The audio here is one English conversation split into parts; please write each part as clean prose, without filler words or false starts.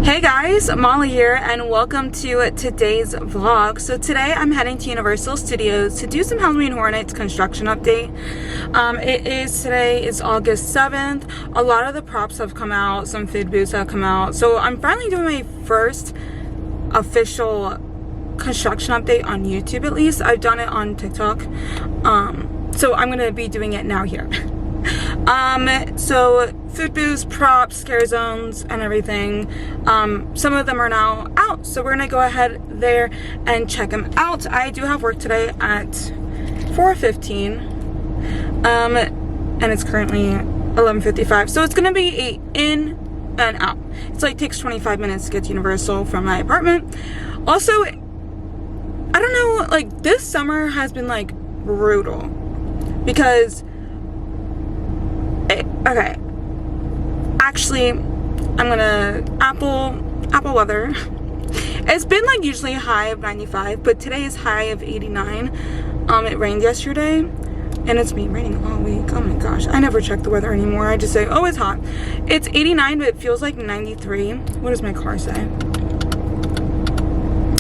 Hey guys, Molly here and welcome to today's vlog. So today I'm heading to Universal Studios to do some Halloween Horror Nights construction update. Today is August 7th. A lot of the props have come out, some food booths have come out. So I'm finally doing my first official construction update on YouTube at least. I've done it on TikTok. So I'm gonna be doing it now here. So food booths, props, scare zones, and everything. Some of them are now out, so we're gonna go ahead there and check them out. I do have work today at 4:15, and it's currently 11:55, so it's gonna be a in and out. It's like takes 25 minutes to get to Universal from my apartment. Also, I don't know, like this summer has been like brutal because okay, actually I'm gonna Apple weather. It's been like usually a high of 95, but today is high of 89. It rained yesterday and it's been raining all week. Oh my gosh, I never check the weather anymore. I just say, oh, it's hot. It's 89, but it feels like 93. What does my car say?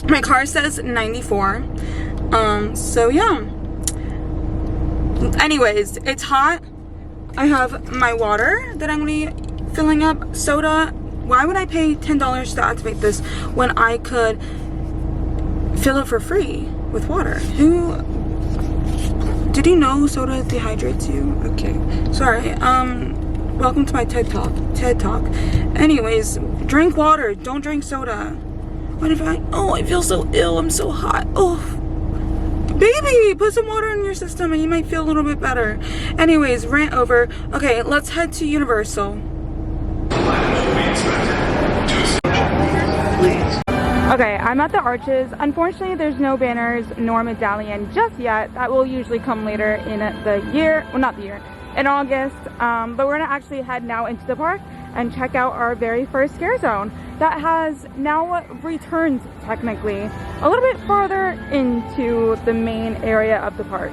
My car says 94. So yeah, anyways, it's hot. I have my water that I'm going to be filling up, soda. Why would I pay $10 to activate this when I could fill it for free with water? Did you know soda dehydrates you? Okay, sorry. Welcome to my TED Talk. Anyways, drink water, don't drink soda. What if I feel so ill, I'm so hot. Oh. Baby, put some water in your system and you might feel a little bit better. Anyways, rant over. Okay, let's head to Universal. Okay, I'm at the Arches. Unfortunately, there's no banners nor medallion just yet. That will usually come later in the year. Well, not the year. In August. But we're going to actually head now into the park and check out our very first scare zone that has now returned technically a little bit farther into the main area of the park.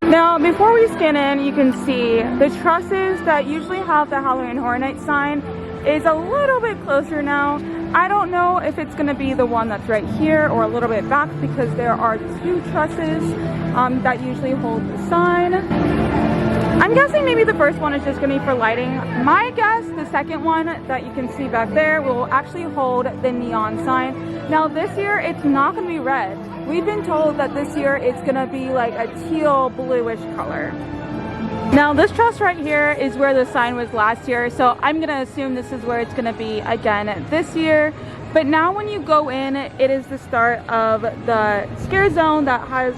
Now before we scan in, you can see the trusses that usually have the Halloween Horror Nights sign is a little bit closer now. I don't know if it's going to be the one that's right here or a little bit back because there are two trusses that usually hold the sign. I'm guessing maybe the first one is just going to be for lighting. My guess, the second one that you can see back there will actually hold the neon sign. Now this year, it's not going to be red. We've been told that this year it's going to be like a teal bluish color. Now this truss right here is where the sign was last year, so I'm going to assume this is where it's going to be again this year. But now when you go in, it is the start of the scare zone that has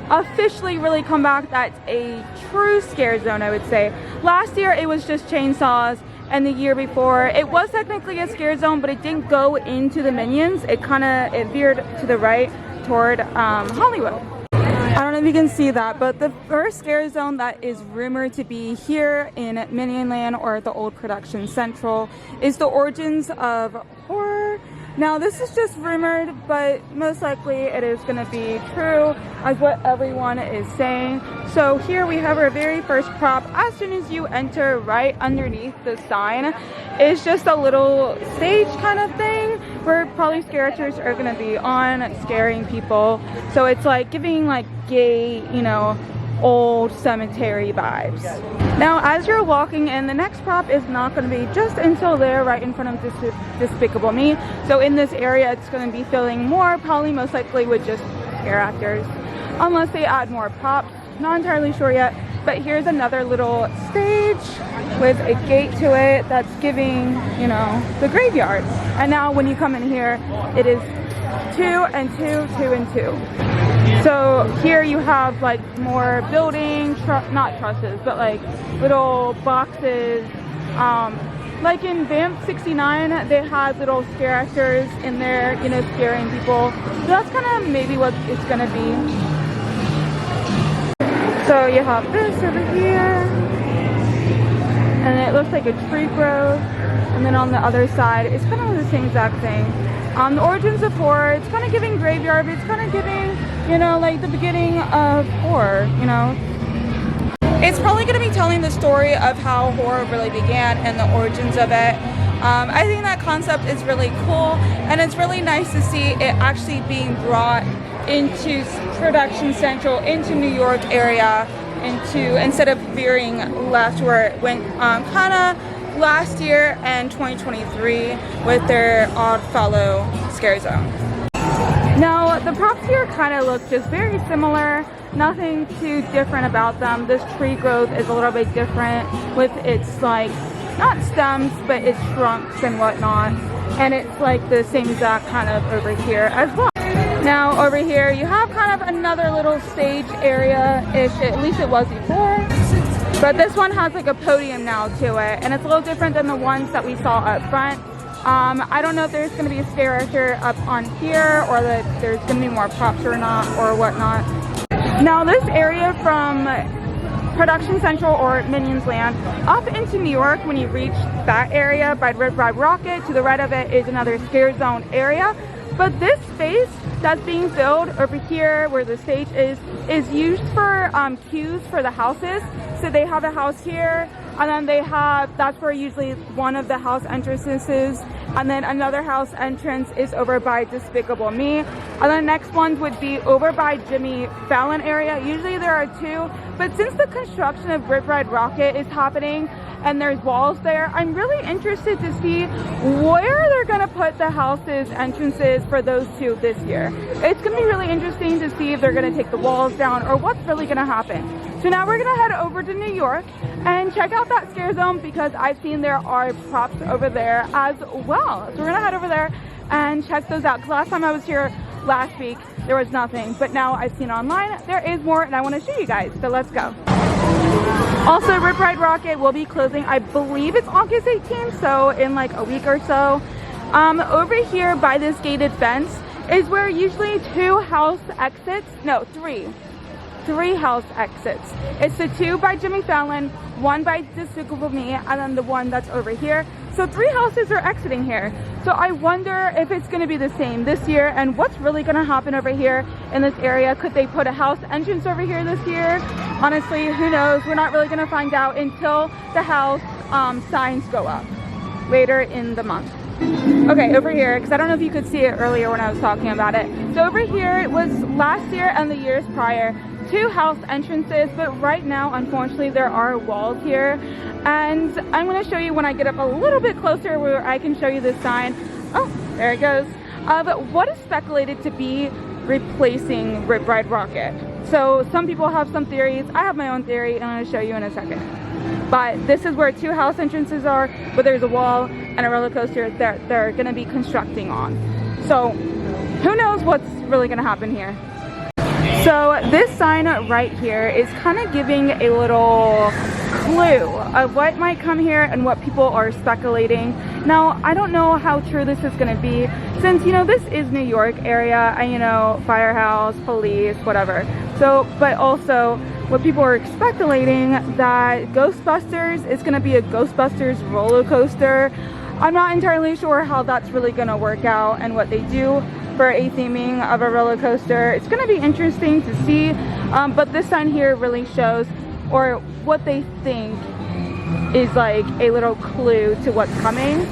officially really come back. That's a true scare zone, I would say. Last year it was just chainsaws, and the year before it was technically a scare zone, but it didn't go into the Minions. It veered to the right toward Hollywood. I don't know if you can see that, but the first scare zone that is rumored to be here in Minionland or the old Production Central is the Origins of Horror. Now this is just rumored, but most likely it is going to be true as what everyone is saying. So here we have our very first prop. As soon as you enter, right underneath the sign is just a little stage kind of thing where probably scare actors are going to be on scaring people. So it's like giving like gay, old cemetery vibes. Now as you're walking in, the next prop is not going to be just until there right in front of Despicable Me. So in this area it's going to be filling more, probably most likely with just scare actors, unless they add more props. Not entirely sure yet. But here's another little stage with a gate to it that's giving, the graveyard. And now when you come in here, it is 2 and 2, 2 and 2. So here you have like more building, not trusses, but like little boxes. Like in Vamp 69, they had little scare actors in there, scaring people. So that's kind of maybe what it's gonna be. So you have this over here, and it looks like a tree grove. And then on the other side, it's kind of the same exact thing. The Origins of Horror, it's kind of giving graveyard, but it's kind of giving, like the beginning of horror, It's probably going to be telling the story of how horror really began and the origins of it. I think that concept is really cool, and it's really nice to see it actually being brought into Production Central, into New York area, instead of veering left where it went kind of last year and 2023 with their Oddfellow Scarezone. Now the props here kind of look just very similar, nothing too different about them. This tree growth is a little bit different with its like, not stems, but its trunks and whatnot. And it's like the same exact kind of over here as well. Now over here you have kind of another little stage area-ish, at least it was before. But this one has like a podium now to it, and it's a little different than the ones that we saw up front. I don't know if there's going to be a stair up on here, or that there's going to be more props or not, or whatnot. Now this area from Production Central or Minions Land up into New York, when you reach that area by Red Ride Rocket, to the right of it is another Scarezone area. But this space that's being filled over here where the stage is used for queues for the houses. So they have a house here, and then they have, that's where usually one of the house entrances is, and then another house entrance is over by Despicable Me, and the next ones would be over by Jimmy Fallon area. Usually there are two, but since the construction of Rip Ride Rocket is happening and there's walls there, I'm really interested to see where they're gonna put the houses entrances for those two this year. It's gonna be really interesting to see if they're gonna take the walls down or what's really gonna happen. So now we're gonna head over to New York and check out that Scarezone, because I've seen there are props over there as well. So we're gonna head over there and check those out, because last time I was here last week there was nothing, but now I've seen online there is more, and I want to show you guys, so let's go. Also, Rip Ride Rocket will be closing, I believe it's August 18th, so in like a week or so. Over here by this gated fence is where usually three house exits. It's the two by Jimmy Fallon, one by Despicable Me, and then the one that's over here. So 3 houses are exiting here. So I wonder if it's going to be the same this year, and what's really going to happen over here in this area. Could they put a house entrance over here this year? Honestly, who knows? We're not really going to find out until the house signs go up later in the month. Okay, over here, because I don't know if you could see it earlier when I was talking about it. So over here, it was last year and the years prior, 2 house entrances, but right now, unfortunately, there are walls here. And I'm going to show you when I get up a little bit closer where I can show you this sign. Oh, there it goes. But what is speculated to be replacing Rip Ride Rocket? So some people have some theories. I have my own theory, and I'm going to show you in a second. But this is where 2 house entrances are, but there's a wall and a roller coaster that they're going to be constructing on. So who knows what's really going to happen here. So this sign right here is kind of giving a little clue of what might come here and what people are speculating. Now, I don't know how true this is going to be, since, you know, this is New York area, and, you know, firehouse, police, whatever. So, but also what people are speculating that Ghostbusters is going to be a Ghostbusters roller coaster. I'm not entirely sure how that's really going to work out and what they do for a theming of a roller coaster. It's going to be interesting to see, but this sign here really shows, or what they think is like a little clue to what's coming.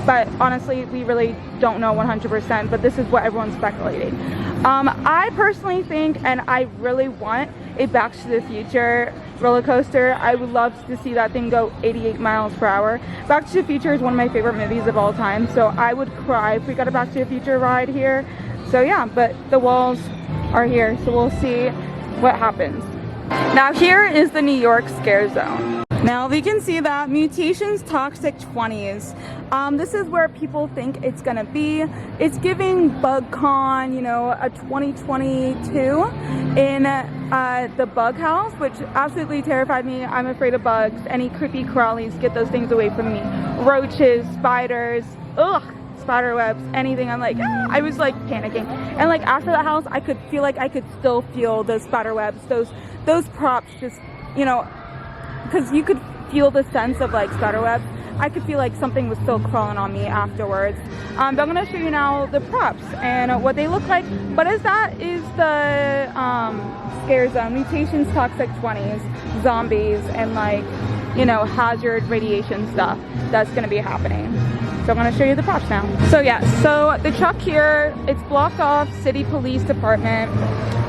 But honestly, we really don't know 100%, but this is what everyone's speculating. I personally think, and I really want, a Back to the Future roller coaster. I would love to see that thing go 88 miles per hour. Back to the Future is one of my favorite movies of all time, so I would cry if we got a Back to the Future ride here. So yeah, but the walls are here, so we'll see what happens. Now here is the New York Scarezone. Now we can see that Mutations Toxic 20s. This is where people think it's gonna be. It's giving BugCon, you know, a 2022 in the bug house, which absolutely terrified me. I'm afraid of bugs. Any creepy crawlies, get those things away from me. Roaches, spiders, ugh, spider webs, anything. I'm like, ah, I was like panicking. And like after the house, I could feel like I could still feel those spider webs, those props just, you know, because you could feel the sense of like spider webs. I could feel like something was still crawling on me afterwards. But I'm gonna show you now the props and what they look like. But as that is the Scarezone, Mutations Toxic 20s, zombies, and like, you know, hazard radiation stuff that's gonna be happening. So I'm gonna show you the props now. So yeah, so the truck here, it's blocked off City Police Department.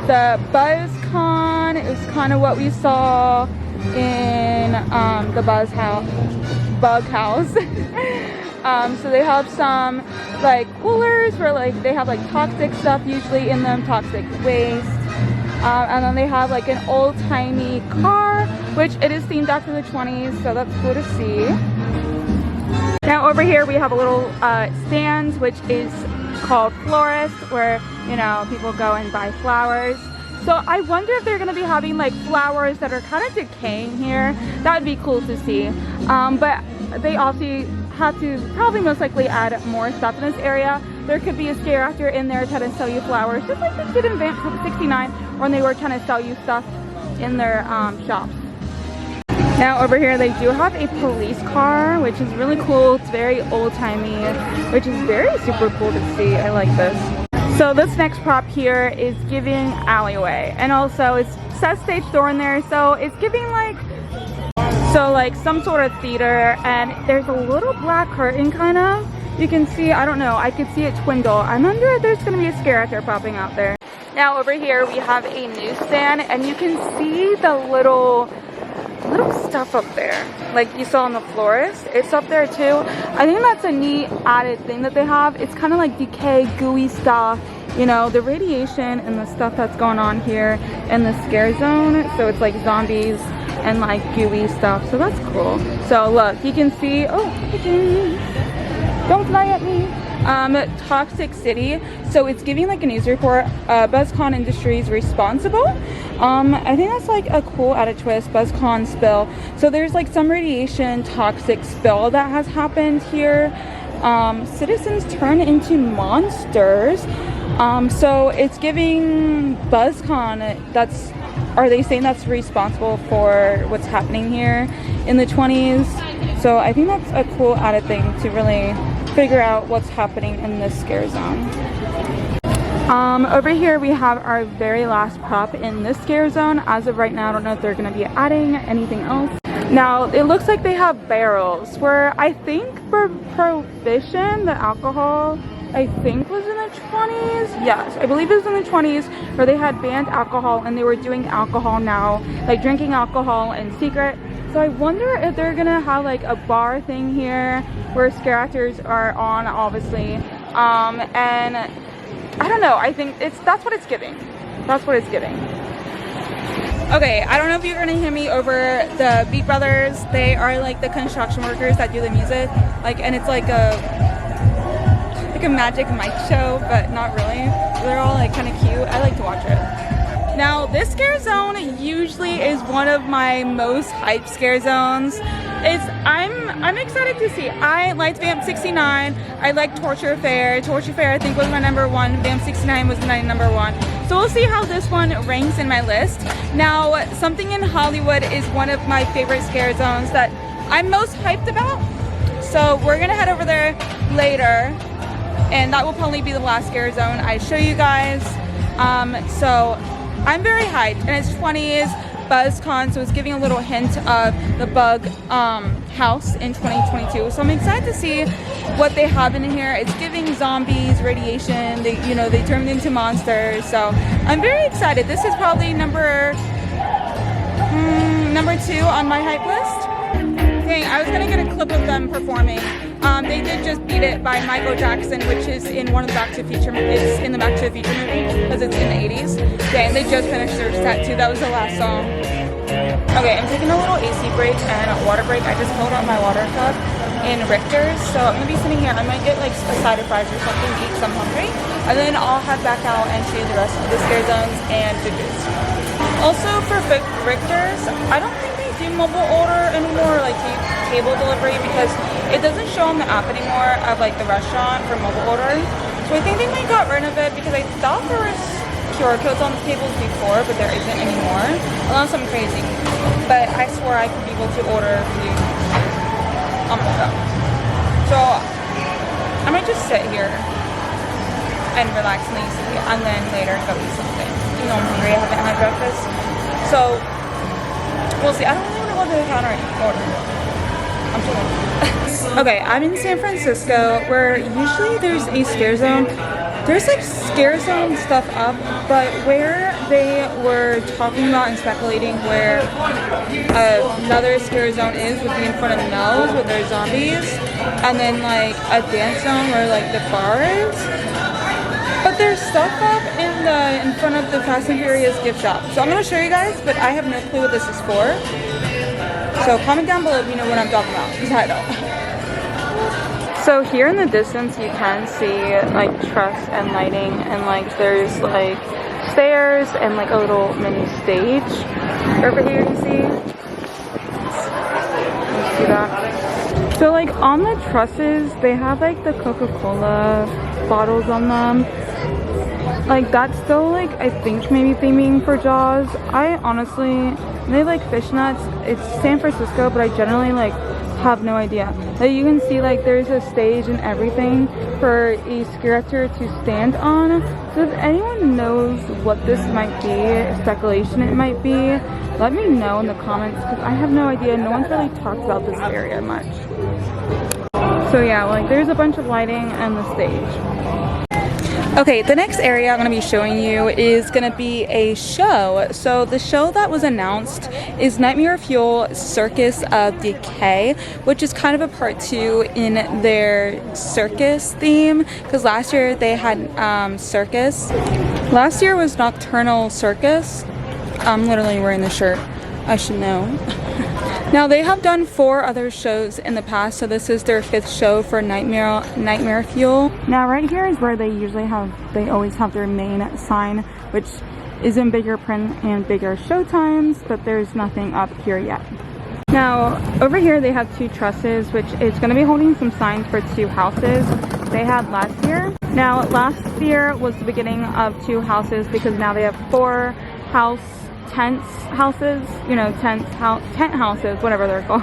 The BuzzCon is kind of what we saw in the Bug House. So they have some like coolers where like they have like toxic stuff usually in them, toxic waste. And then they have like an old-timey car, which it is themed after the 20s, so that's cool to see. Now over here we have a little stand, which is called Florist, where, you know, people go and buy flowers. So I wonder if they're gonna be having like flowers that are kind of decaying here. That would be cool to see. But they also have to probably most likely add more stuff in this area. There could be a scare actor in there trying to sell you flowers, just like they did in Vamp 69 when they were trying to sell you stuff in their shops. Now over here they do have a police car, which is really cool. It's very old-timey, which is very super cool to see. I like this. So this next prop here is giving alleyway, and also it says stage door in there, so it's giving like some sort of theater, and there's a little black curtain kind of. You can see, I don't know, I could see it twindle. I wonder if there's gonna be a scare actor popping out there. Now over here we have a newsstand, and you can see the little stuff up there like you saw on the Florist. It's up there too. I think that's a neat added thing that they have. It's kind of like decay, gooey stuff, you know, the radiation and the stuff that's going on here in the scare zone. So it's like zombies and like gooey stuff, so that's cool. So look, you can see, oh, don't fly at me. Toxic City, so it's giving like a news report. BuzzCon Industries responsible. I think that's like a cool added twist. BuzzCon spill, so there's like some radiation toxic spill that has happened here. Citizens turn into monsters. So it's giving BuzzCon, are they saying that's responsible for what's happening here in the 20s? So I think that's a cool added thing to really figure out what's happening in this scare zone. Over here we have our very last prop in this scare zone. As of right now, I don't know if they're going to be adding anything else. Now it looks like they have barrels where I think for Prohibition, the alcohol, I think was in the 20s. Yes, I believe it was in the 20s where they had banned alcohol and they were doing alcohol now, like drinking alcohol in secret. So I wonder if they're gonna have like a bar thing here where scare actors are on, obviously. And I don't know, I think that's what it's giving. That's what it's giving. Okay, I don't know if you're gonna hear me over the Beat Brothers. They are like the construction workers that do the music. Like, and it's like a magic mic show, but not really. They're all like kind of cute. I like to watch it. Now this scare zone usually is one of my most hyped scare zones. I'm excited to see. I liked Vamp 69. I liked Torture Affair. Torture Affair I think was my #1. Vamp 69 was my #1. So we'll see how this one ranks in my list. Now Something in Hollywood is one of my favorite scare zones that I'm most hyped about. So we're gonna head over there later, and that will probably be the last scare zone I show you guys. So I'm very hyped, and it's 20s BuzzCon, so it's giving a little hint of the Bug House in 2022. So I'm excited to see what they have in here. It's giving zombies, radiation. They turned into monsters. So I'm very excited. This is probably number 2 on my hype list. Dang, I was gonna get a clip of them performing. They did just Beat It by Michael Jackson, which is in one of the Back to the Future movies. It's in the Back to the Future movie because it's in the 80s. Dang, they just finished their set too. That was the last song. Okay, I'm taking a little AC break and a water break. I just filled up my water cup in Richter's, so I'm gonna be sitting here. I might get like a side of fries or something, eat because I'm hungry, and then I'll head back out and show you the rest of the scare zones and figures. Also for Richter's, I don't think they do mobile order anymore, like table delivery, because it doesn't show on the app anymore of like the restaurant for mobile order. So I think they might got rid of it because I thought there was QR codes on the tables before, but there isn't anymore, unless I'm crazy. But I swore I could be able to order food on my phone. So I might just sit here and relax and easy, and then later go eat something. You know, I'm hungry, I haven't had breakfast. So we'll see. I don't really want to go to the counter and order. Okay, I'm in San Francisco where usually there's a Scarezone. There's like Scarezone stuff up, but where they were talking about and speculating where another Scarezone is would be in front of Mel's with their zombies, and then like a dance zone where like the bar is. But there's stuff up in front of the Fast and Furious gift shop. So I'm gonna show you guys, but I have no clue what this is for. So comment down below if you know what I'm talking about, because I don't. So here in the distance you can see like truss and lighting, and like there's like stairs and like a little mini stage over here, you see that? So like on the trusses they have like the Coca-Cola bottles on them. Like that's still like I think maybe theming for Jaws. I honestly, they like fishnets. It's San Francisco, but I generally like have no idea. Like you can see like there's a stage and everything for a character to stand on. So if anyone knows what this might be, speculation it might be, let me know in the comments because I have no idea. No one's really talked about this area much. So yeah, like there's a bunch of lighting and the stage. Okay, the next area I'm going to be showing you is going to be a show. So the show that was announced is Nightmare Fuel Circus of Decay, which is kind of a part 2 in their circus theme, because last year they had circus. Last year was Nocturnal Circus. I'm literally wearing the shirt. I should know. Now they have done 4 other shows in the past, so this is their 5th show for Nightmare Fuel. Now right here is where they always have their main sign, which is in bigger print and bigger show times, but there's nothing up here yet. Now over here they have 2 trusses, which is going to be holding some signs for 2 houses they had last year. Now last year was the beginning of 2 houses because now they have 4 tent houses, you know, tent houses, whatever they're called,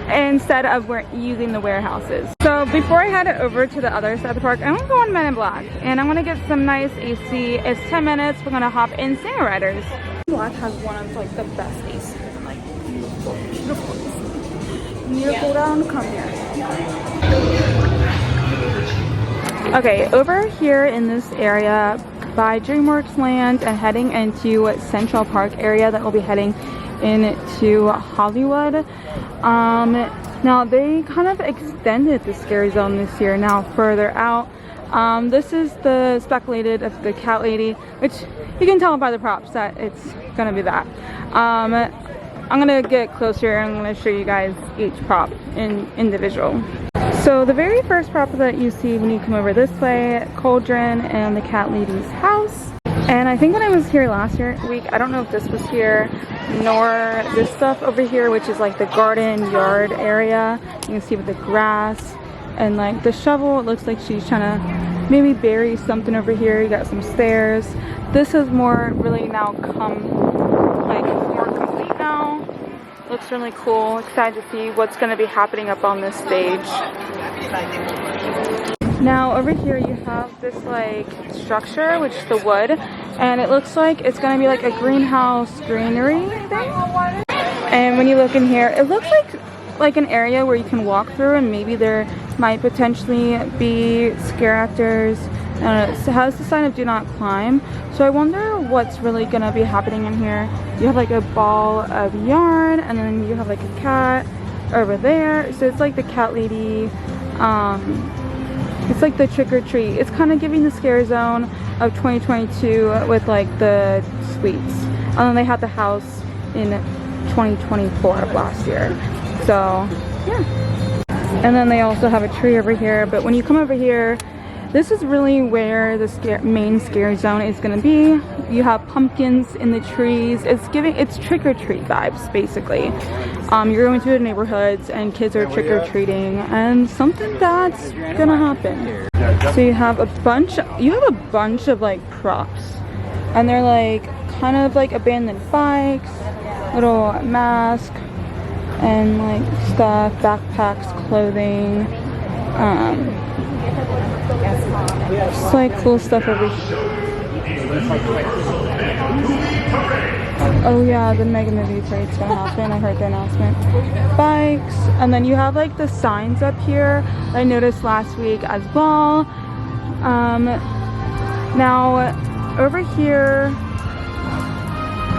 instead of using the warehouses. So before I head over to the other side of the park, I'm gonna go on Men in Black and I'm gonna get some nice AC. It's 10 minutes. We're gonna hop in Singer Riders. Black has one of like the best AC. Like beautiful. You need to go down, come here. Okay, over here in this area by DreamWorks Land and heading into Central Park area that will be heading into Hollywood. Now they kind of extended the Scarezone this year now further out. This is the speculated of the cat lady, which you can tell by the props that it's gonna be that. I'm gonna get closer and I'm gonna show you guys each prop in individual. So the very first prop that you see when you come over this way, Cauldron and the cat lady's house. And I think when I was here last week, I don't know if this was here, nor this stuff over here, which is like the garden yard area. You can see with the grass and like the shovel, it looks like she's trying to maybe bury something over here. You got some stairs. This is more really now more complete now. Looks really cool. Excited to see what's going to be happening up on this stage. Now over here you have this like structure, which is the wood, and it looks like it's going to be like a greenhouse greenery thing. And when you look in here, it looks like an area where you can walk through, and maybe there might potentially be scare actors. It has the sign of do not climb, so I wonder what's really gonna be happening in here. You have like a ball of yarn, and then you have like a cat over there, so it's like the cat lady. It's like the trick-or-treat. It's kind of giving the Scarezone of 2022 with like the sweets, and then they had the house in 2024 of last year. So yeah, and then they also have a tree over here, but when you come over here, this is really where the main Scarezone is going to be. You have pumpkins in the trees. It's trick-or-treat vibes, basically. You're going to the neighborhoods and kids are trick-or-treating, and something that's gonna happen. So you have a bunch of like props, and they're like kind of like abandoned bikes, little mask, and like stuff, backpacks, clothing. Just like cool stuff over here. Oh yeah, the Mega Movie Parade's gonna happen. I heard the announcement. Bikes, and then you have like the signs up here that I noticed last week as well. Now over here,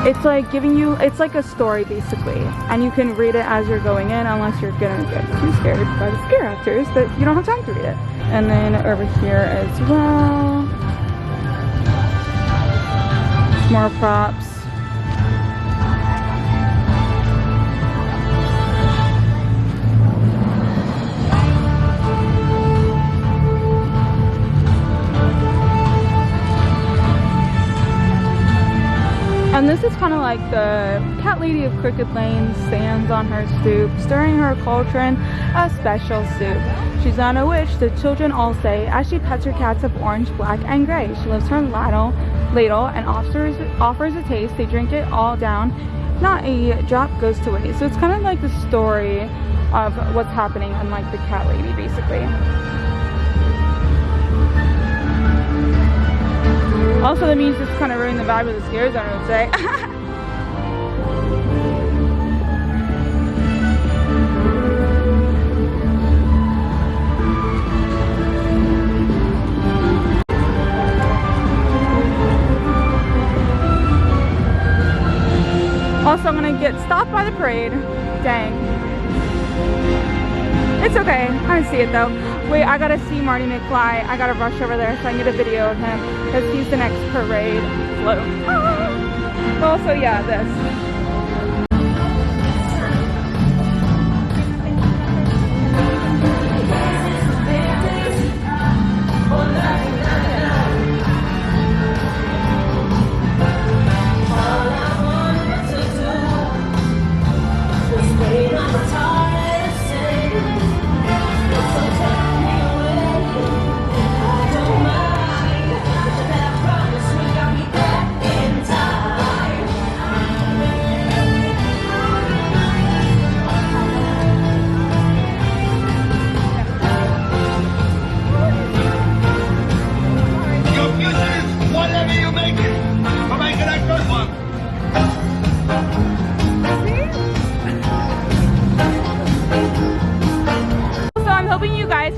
it's like giving you, it's like a story basically, and you can read it as you're going in, unless you're gonna get too scared by the scare actors that you don't have time to read it. And then over here as well, more props. And this is kind of like the cat lady of Crooked Lane stands on her stoop, stirring her cauldron a special soup. She's not a witch, the children all say, as she pets her cats of orange, black, and gray. She lifts her ladle and offers a taste. They drink it all down. Not a drop goes to waste. So it's kind of like the story of what's happening in like the cat lady, basically. Also, the music's kind of ruining the vibe of the Scarezone, I would say. Also, I'm gonna get stopped by the parade. Dang. It's okay. I don't see it though. Wait, I gotta see Marty McFly. I gotta rush over there so I can get a video of him because he's the next parade float. Ah! Also, yeah, this.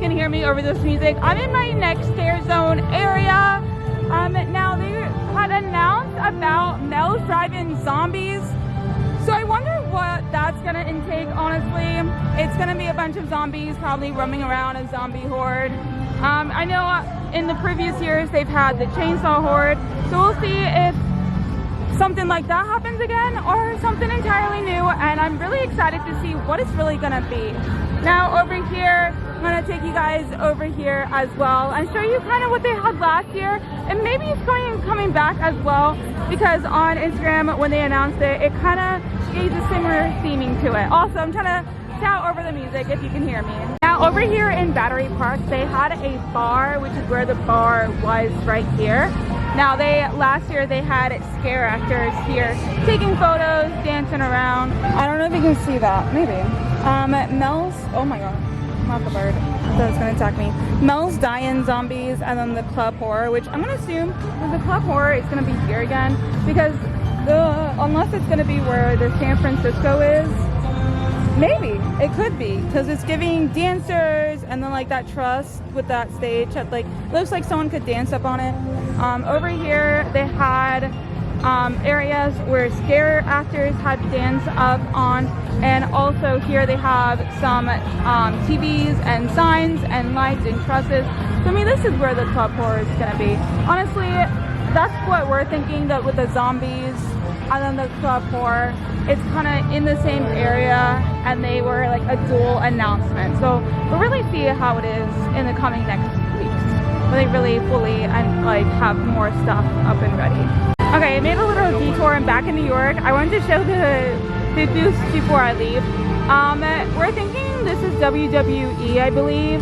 Can hear me over this music. I'm in my next Scarezone area. Now they had announced about Mel's Drive-In Zombies, so I wonder what that's gonna intake. Honestly, it's gonna be a bunch of zombies probably roaming around, a zombie horde. I know in the previous years they've had the chainsaw horde, so we'll see if something like that happens again or something entirely new, and I'm really excited to see what it's really gonna be. Now over here, I'm gonna take you guys over here as well and show you kind of what they had last year, and maybe it's coming back as well, because on Instagram when they announced it, it kind of gave a similar theming to it. Also, I'm trying to shout over the music if you can hear me. Now over here in Battery Park, they had a bar, which is where the bar was right here. Now last year they had scare actors here taking photos, dancing around. I don't know if you can see that, maybe. Mel's, oh my god, not the bird. I thought it was gonna attack me. Mel's Die-In Zombies, and then the Club Horror, which I'm gonna assume that the Club Horror is gonna be here again, because unless it's gonna be where the San Francisco is, maybe it could be, because it's giving dancers, and then like that truss with that stage, like looks like someone could dance up on it. Over here they had areas where scare actors had to dance up on, and also here they have some TVs and signs and lights and trusses. So I mean, this is where the Club Horror is gonna be. Honestly, that's what we're thinking, that with the zombies and then the Club Horror, it's kind of in the same area, and they were like a dual announcement. So we'll really see how it is in the coming next weeks, when they really fully and like have more stuff up and ready. Okay, I made a little detour and back in New York. I wanted to show the booth before I leave. We're thinking this is WWE, I believe.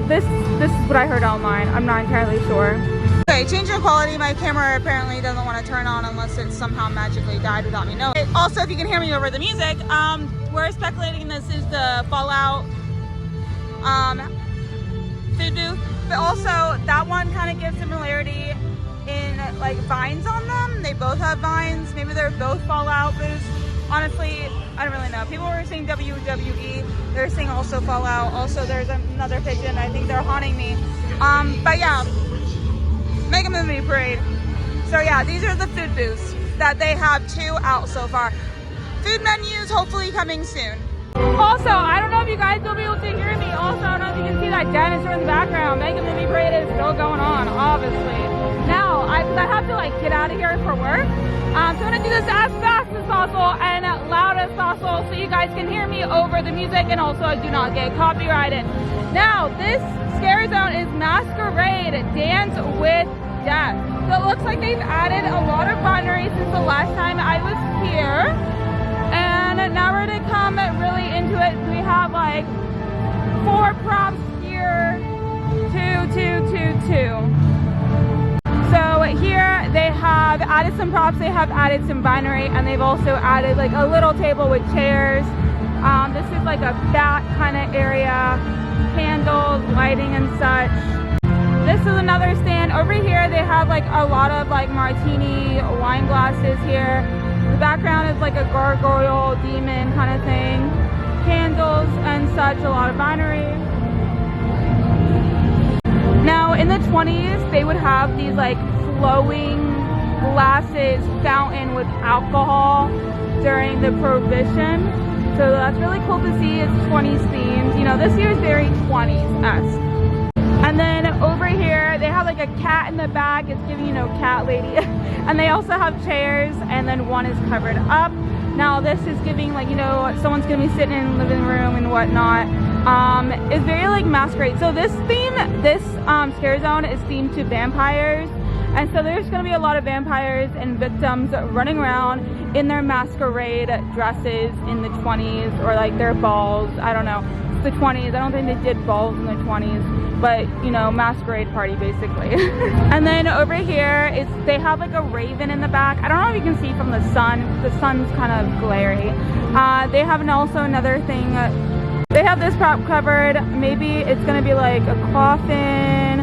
This is what I heard online. I'm not entirely sure. Okay, change in quality. My camera apparently doesn't want to turn on unless it somehow magically died without me knowing. Also, if you can hear me over the music, we're speculating this is the Fallout food booth, but also that one kind of gives similarity in like vines on them. They both have vines. Maybe they're both Fallout boosts. Honestly, I don't really know. People were saying WWE. They're saying also Fallout. Also, there's another pigeon. I think they're haunting me. But yeah, Mega Movie Parade. So yeah, these are the food booths that they have 2 out so far. Food menus hopefully coming soon. Also, I don't know if you guys will be able to hear me. Also, I don't know if you can see that dinosaur in the background. Mega Movie Parade is still going on, obviously. Now, I have to like get out of here for work. So I'm gonna do this as fast as possible and loud as possible so you guys can hear me over the music and also I do not get copyrighted. Now, this Scarezone is Masquerade Dance with Death. So it looks like they've added a lot of binaries since the last time I was here. And now we're gonna come really into it. We have like 4 props here, 2, 2, 2, 2. So here they have added some props, they have added some binary, and they've also added like a little table with chairs. This is like a back kind of area, candles, lighting and such. This is another stand. Over here they have like a lot of like martini wine glasses here. The background is like a gargoyle demon kind of thing. Candles and such, a lot of binary. Now in the 20s, they would have these like flowing glasses fountain with alcohol during the Prohibition. So that's really cool to see. It's 20s themed. You know, this year is very 20s-esque. And then over here, they have like a cat in the back. It's giving, you know, cat lady. And they also have chairs, and then one is covered up. Now this is giving like, you know, someone's gonna be sitting in the living room and whatnot. It's very like masquerade. So this theme, this Scarezone is themed to vampires. And so there's gonna be a lot of vampires and victims running around in their masquerade dresses in the 20s, or like their balls. I don't know. It's the 20s. I don't think they did balls in the 20s, but you know, masquerade party basically. And then over here, they have like a raven in the back. I don't know if you can see from the sun. The sun's kind of glary. They have also another thing. They have this prop covered. Maybe it's gonna be like a coffin,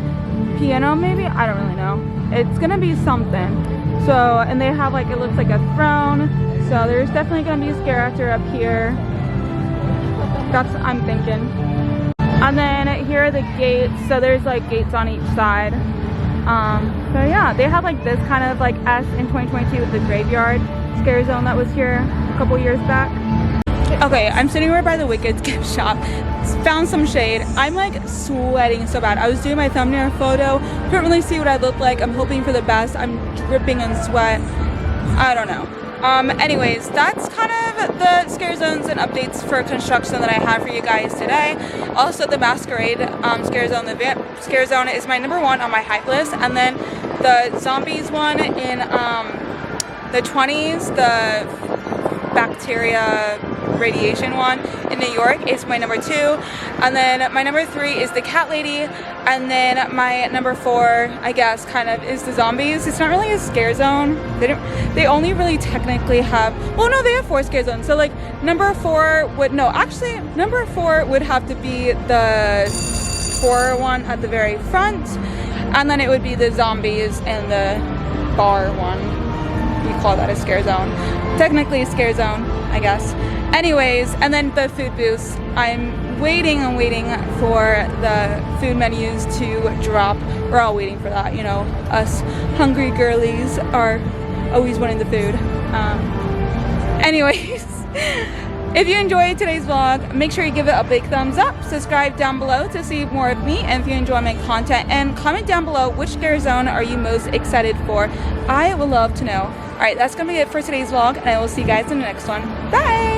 piano maybe? I don't really know. It's gonna be something. So, and they have like, it looks like a throne. So there's definitely gonna be a scare actor up here. That's what I'm thinking. And then here are the gates. So there's like gates on each side. So yeah, they had like this kind of like S in 2022 with the graveyard Scarezone that was here a couple years back. Okay, I'm sitting right by the Wicked gift shop. Found some shade. I'm like sweating so bad. I was doing my thumbnail photo. Couldn't really see what I look like. I'm hoping for the best. I'm dripping in sweat. I don't know. Anyways, that's kind of the Scarezones and updates for construction that I have for you guys today. Also, the Masquerade Scarezone, the Scarezone is my number 1 on my hype list, and then the Zombies one in the 20s, the bacteria radiation one in New York is my number 2, and then my number 3 is the cat lady, and then my number 4, I guess, kind of is the zombies. It's not really a scare zone. They only really technically have, well no, they have 4 scare zones. So like number 4 would, no, actually number 4 would have to be the horror one at the very front, and then it would be the zombies and the bar one. You call that a scare zone. Technically a scare zone, I guess. Anyways, and then the food booths. I'm waiting and waiting for the food menus to drop. We're all waiting for that, you know. Us hungry girlies are always wanting the food. Anyways, if you enjoyed today's vlog, make sure you give it a big thumbs up. Subscribe down below to see more of me, and if you enjoy my content, and comment down below which scare zone are you most excited for. I would love to know. Alright, that's gonna be it for today's vlog, and I will see you guys in the next one. Bye!